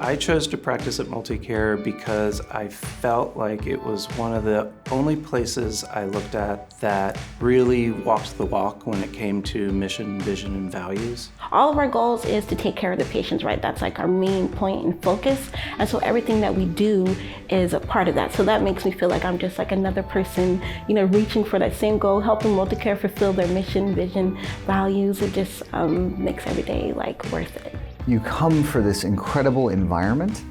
I chose to practice at MultiCare because I felt like it was one of the only places I looked at that really walked the walk when it came to mission, vision, and values. All of our goals is to take care of the patients, right? That's like our main point and focus. And so everything that we do is a part of that. So that makes me feel like I'm just like another person, reaching for that same goal, helping MultiCare fulfill their mission, vision, values. It just makes every day like worth it. You come for this incredible environment,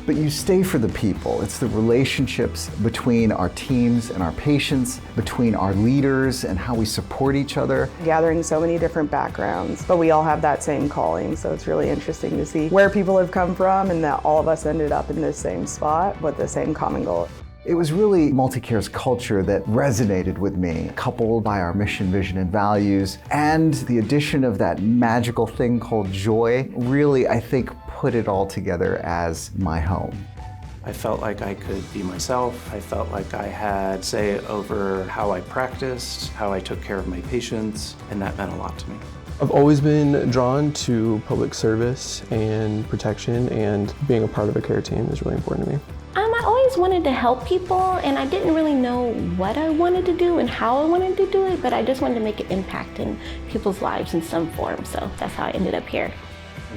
but you stay for the people. It's the relationships between our teams and our patients, between our leaders and how we support each other. Gathering so many different backgrounds, but we all have that same calling, so it's really interesting to see where people have come from and that all of us ended up in the same spot with the same common goal. It was really MultiCare's culture that resonated with me, coupled by our mission, vision, and values, and the addition of that magical thing called joy, really, I think, put it all together as my home. I felt like I could be myself. I felt like I had say over how I practiced, how I took care of my patients, and that meant a lot to me. I've always been drawn to public service and protection, and being a part of a care team is really important to me. I always wanted to help people, and I didn't really know what I wanted to do and how I wanted to do it, but I just wanted to make an impact in people's lives in some form, so that's how I ended up here.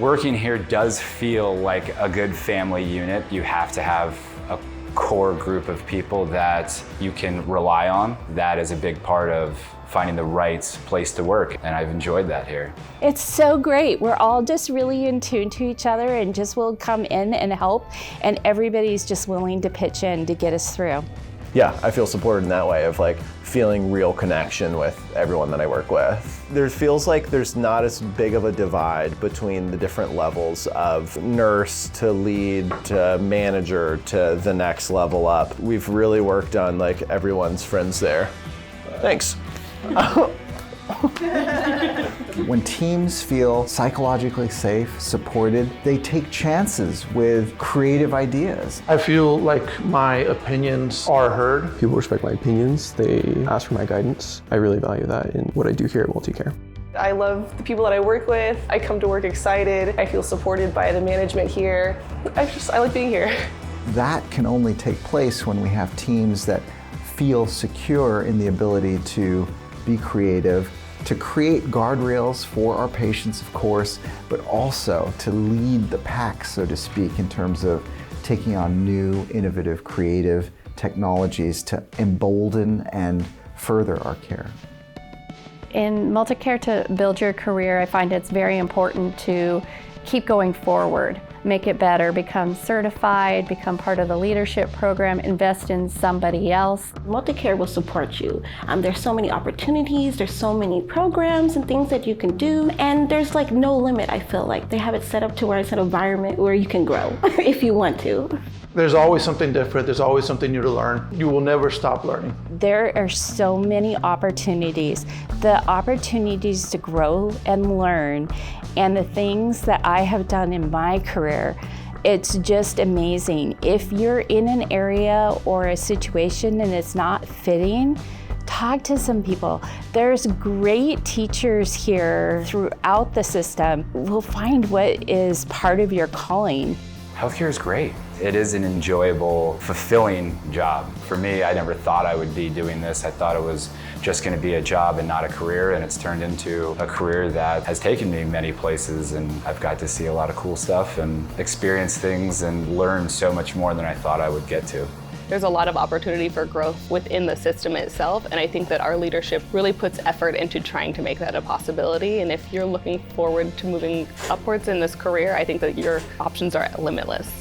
Working here does feel like a good family unit. You have to have a core group of people that you can rely on. That is a big part of finding the right place to work, and I've enjoyed that here. It's so great. We're all just really in tune to each other and just will come in and help, and everybody's just willing to pitch in to get us through. Yeah, I feel supported in that way of like feeling real connection with everyone that I work with. There feels like there's not as big of a divide between the different levels of nurse to lead to manager to the next level up. We've really worked on like everyone's friends there. Thanks. When teams feel psychologically safe, supported, they take chances with creative ideas. I feel like my opinions are heard. People respect my opinions, they ask for my guidance. I really value that in what I do here at MultiCare. I love the people that I work with. I come to work excited. I feel supported by the management here. I like being here. That can only take place when we have teams that feel secure in the ability to be creative, to create guardrails for our patients, of course, but also to lead the pack, so to speak, in terms of taking on new, innovative, creative technologies to embolden and further our care. In MultiCare, to build your career, I find it's very important to keep going forward, make it better, become certified, become part of the leadership program, invest in somebody else. MultiCare will support you. There's so many opportunities, there's so many programs and things that you can do, and there's like no limit, I feel like. They have it set up to where it's an environment where you can grow if you want to. There's always something different, there's always something new to learn. You will never stop learning. There are so many opportunities. The opportunities to grow and learn, and the things that I have done in my career, it's just amazing. If you're in an area or a situation and it's not fitting, talk to some people. There's great teachers here throughout the system. We'll find what is part of your calling. Healthcare is great. It is an enjoyable, fulfilling job. For me, I never thought I would be doing this. I thought it was just going to be a job and not a career, and it's turned into a career that has taken me many places, and I've got to see a lot of cool stuff and experience things and learn so much more than I thought I would get to. There's a lot of opportunity for growth within the system itself, and I think that our leadership really puts effort into trying to make that a possibility. And if you're looking forward to moving upwards in this career, I think that your options are limitless.